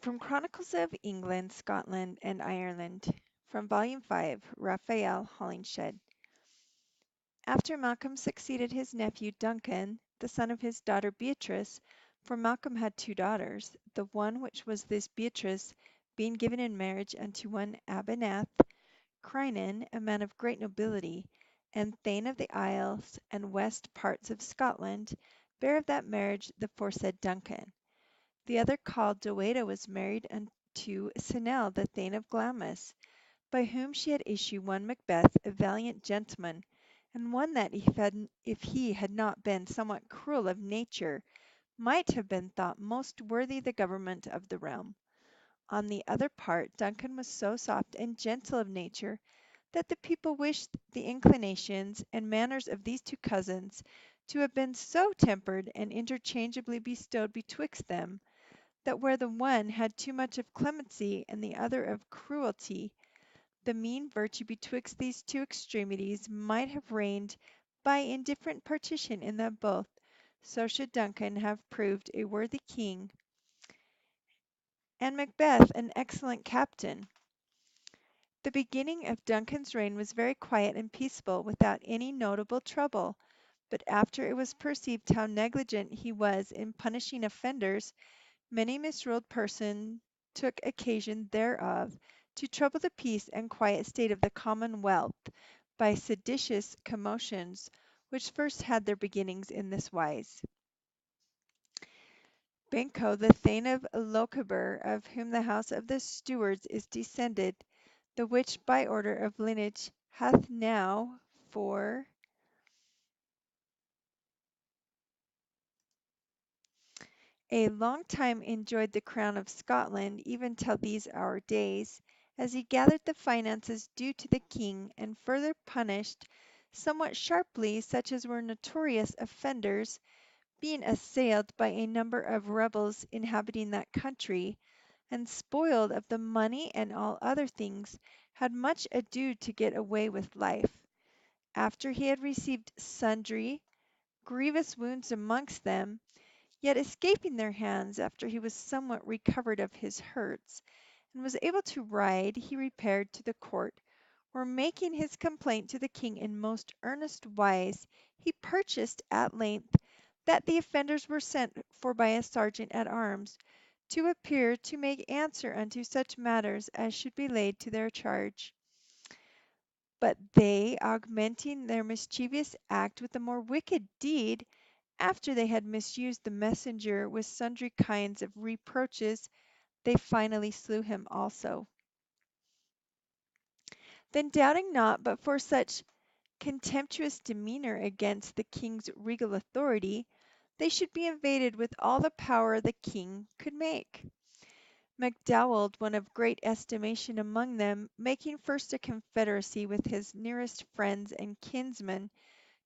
From Chronicles of England, Scotland, and Ireland, from Volume 5, Raphael Holinshed. After Malcolm succeeded his nephew Duncan, the son of his daughter Beatrice, for Malcolm had two daughters, the one which was this Beatrice being given in marriage unto one Abenath, Crinan, a man of great nobility, and Thane of the Isles and west parts of Scotland, bare of that marriage the foresaid Duncan. The other called Doweda was married unto Sinel the Thane of Glamis, by whom she had issue one Macbeth, a valiant gentleman, and one that if he had not been somewhat cruel of nature, might have been thought most worthy the government of the realm. On the other part, Duncan was so soft and gentle of nature that the people wished the inclinations and manners of these two cousins to have been so tempered and interchangeably bestowed betwixt them, that where the one had too much of clemency and the other of cruelty, the mean virtue betwixt these two extremities might have reigned by indifferent partition in them both. So should Duncan have proved a worthy king, and Macbeth an excellent captain. The beginning of Duncan's reign was very quiet and peaceable, without any notable trouble, but after it was perceived how negligent he was in punishing offenders, many misruled persons took occasion thereof to trouble the peace and quiet state of the commonwealth by seditious commotions, which first had their beginnings in this wise. Banquo, the Thane of Lochaber, of whom the house of the Stewards is descended, the which by order of lineage hath now for a long time enjoyed the crown of Scotland, even till these our days, as he gathered the finances due to the king, and further punished somewhat sharply such as were notorious offenders, being assailed by a number of rebels inhabiting that country, and spoiled of the money and all other things, had much ado to get away with life. After he had received sundry grievous wounds amongst them, yet escaping their hands after he was somewhat recovered of his hurts, and was able to ride, he repaired to the court, where making his complaint to the king in most earnest wise, he purchased at length that the offenders were sent for by a sergeant at arms, to appear to make answer unto such matters as should be laid to their charge. But they, augmenting their mischievous act with a more wicked deed, after they had misused the messenger with sundry kinds of reproaches, they finally slew him also. Then doubting not but for such contemptuous demeanour against the king's regal authority, they should be invaded with all the power the king could make. MacDowald, one of great estimation among them, making first a confederacy with his nearest friends and kinsmen,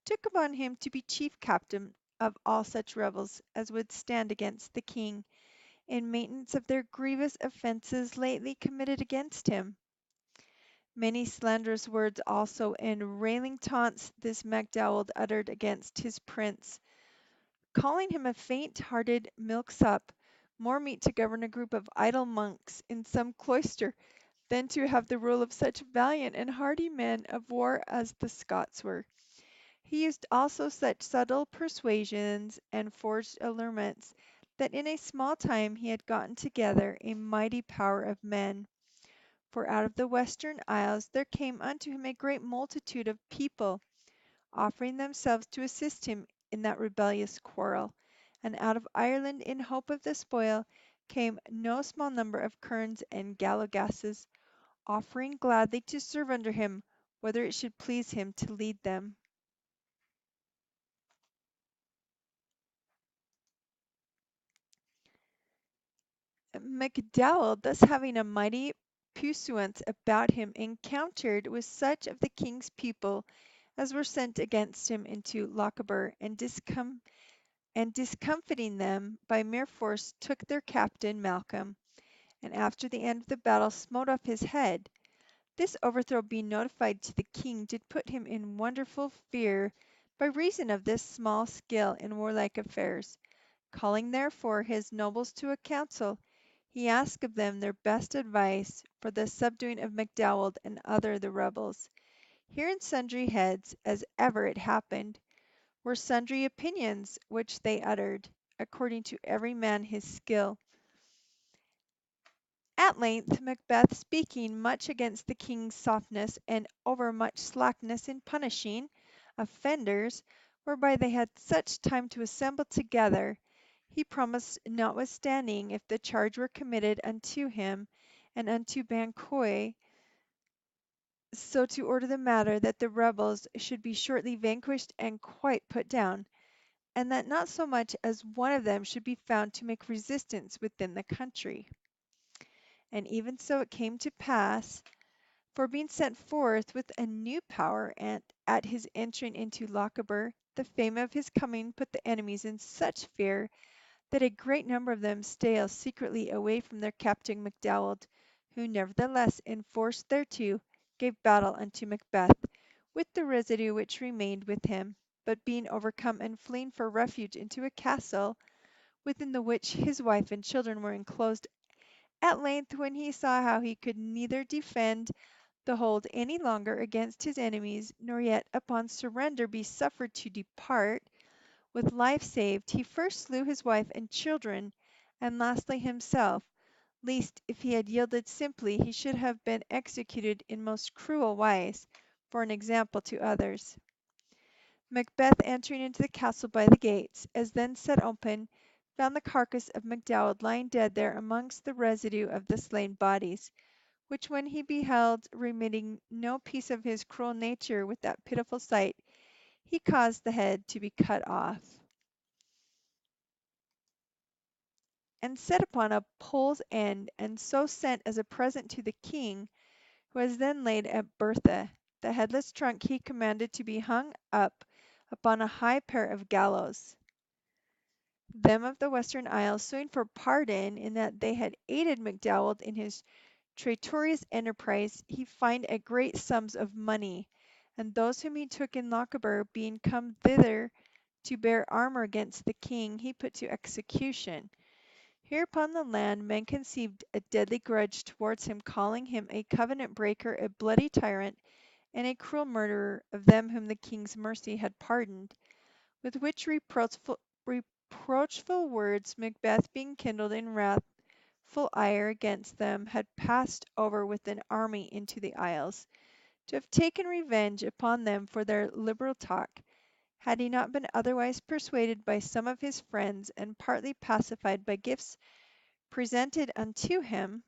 took upon him to be chief captain of all such rebels as would stand against the king, in maintenance of their grievous offences lately committed against him. Many slanderous words also and railing taunts this MacDowald uttered against his prince, calling him a faint-hearted milksop, more meet to govern a group of idle monks in some cloister than to have the rule of such valiant and hardy men of war as the Scots were. He used also such subtle persuasions and forged allurements that in a small time he had gotten together a mighty power of men. For out of the western isles there came unto him a great multitude of people, offering themselves to assist him in that rebellious quarrel, and out of Ireland in hope of the spoil came no small number of kerns and gallogasses, offering gladly to serve under him, whether it should please him to lead them. MacDowell, thus having a mighty puissance about him, encountered with such of the king's people as were sent against him into Lochaber, and discomfiting them by mere force, took their captain Malcolm, and after the end of the battle smote off his head. This overthrow being notified to the king did put him in wonderful fear by reason of this small skill in warlike affairs. Calling therefore his nobles to a council, He asked of them their best advice for the subduing of MacDowell and other the rebels. Here in sundry heads, as ever it happened, were sundry opinions, which they uttered, according to every man his skill. At length Macbeth, speaking much against the king's softness and overmuch slackness in punishing offenders, whereby they had such time to assemble together, he promised, notwithstanding, if the charge were committed unto him and unto Banquo, so to order the matter that the rebels should be shortly vanquished and quite put down, and that not so much as one of them should be found to make resistance within the country. And even so it came to pass, for being sent forth with a new power, and at his entering into Lochaber, the fame of his coming put the enemies in such fear that a great number of them stale secretly away from their captain MacDowell, who nevertheless enforced thereto gave battle unto Macbeth, with the residue which remained with him, but being overcome and fleeing for refuge into a castle, within the which his wife and children were enclosed, at length when he saw how he could neither defend the hold any longer against his enemies, nor yet upon surrender be suffered to depart with life saved, he first slew his wife and children, and lastly himself, lest if he had yielded simply he should have been executed in most cruel wise, for an example to others. Macbeth, entering into the castle by the gates, as then set open, found the carcass of MacDowell lying dead there amongst the residue of the slain bodies, which when he beheld, remitting no piece of his cruel nature with that pitiful sight, he caused the head to be cut off, and set upon a pole's end, and so sent as a present to the king, who was then laid at Bertha. The headless trunk he commanded to be hung up upon a high pair of gallows. Them of the Western Isles suing for pardon in that they had aided MacDowell in his traitorous enterprise, he fined at great sums of money, and those whom he took in Lochaber, being come thither to bear armour against the king, he put to execution. Here upon the land men conceived a deadly grudge towards him, calling him a covenant breaker, a bloody tyrant, and a cruel murderer of them whom the king's mercy had pardoned. With which reproachful words Macbeth, being kindled in wrathful ire against them, had passed over with an army into the Isles, to have taken revenge upon them for their liberal talk, had he not been otherwise persuaded by some of his friends, and partly pacified by gifts presented unto him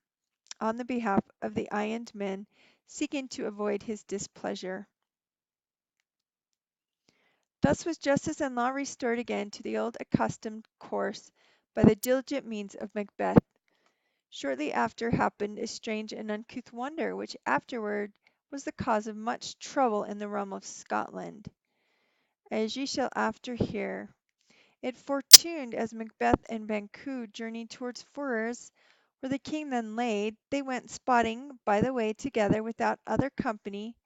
on the behalf of the Island men, seeking to avoid his displeasure. Thus was justice and law restored again to the old accustomed course by the diligent means of Macbeth. Shortly after happened a strange and uncouth wonder, which afterward was the cause of much trouble in the realm of Scotland, as ye shall after hear. It fortuned as Macbeth and Banquo journeyed towards Furres, where the king then laid, they went spotting by the way together without other company,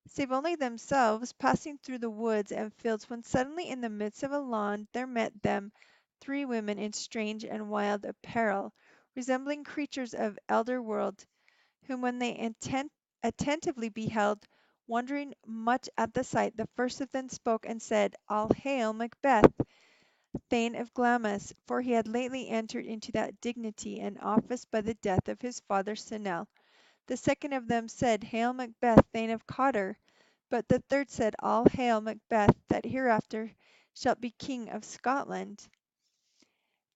save only themselves, passing through the woods and fields, when suddenly in the midst of a lawn there met them three women in strange and wild apparel, resembling creatures of elder world, whom when they attentively beheld, wondering much at the sight, the first of them spoke and said, All hail Macbeth, Thane of Glamis, for he had lately entered into that dignity and office by the death of his father Sinel. The second of them said, Hail Macbeth, Thane of Cawdor, but the third said, All hail Macbeth, that hereafter shalt be king of Scotland.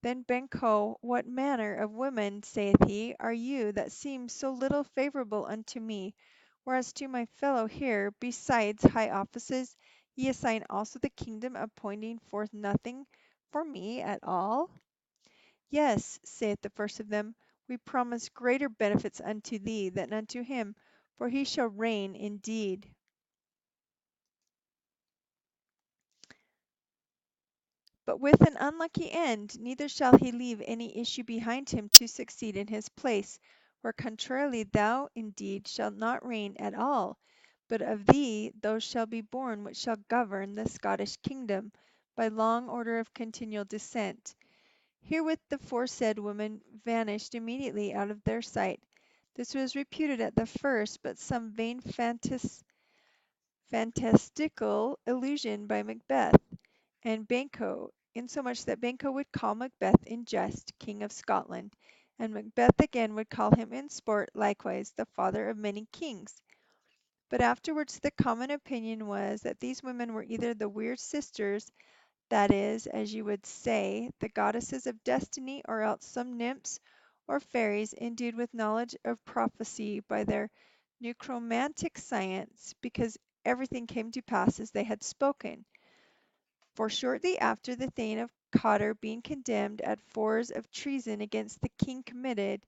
Then Banquo, what manner of women, saith he, are you that seem so little favourable unto me, whereas to my fellow here, besides high offices, ye assign also the kingdom, appointing forth nothing for me at all? Yes, saith the first of them, we promise greater benefits unto thee than unto him, for he shall reign indeed. But with an unlucky end, neither shall he leave any issue behind him to succeed in his place, where contrarily thou indeed shalt not reign at all, but of thee those shall be born which shall govern the Scottish kingdom by long order of continual descent. Herewith the foresaid woman vanished immediately out of their sight. This was reputed at the first but some vain fantastical illusion by Macbeth and Banquo, insomuch that Banquo would call Macbeth in jest King of Scotland, and Macbeth again would call him in sport likewise the father of many kings. But afterwards the common opinion was that these women were either the weird sisters, that is, as you would say, the goddesses of destiny, or else some nymphs or fairies endued with knowledge of prophecy by their necromantic science, because everything came to pass as they had spoken. For shortly after the Thane of Cawdor being condemned at fors of treason against the king committed,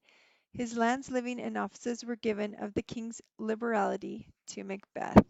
his lands, living, and offices were given of the king's liberality to Macbeth.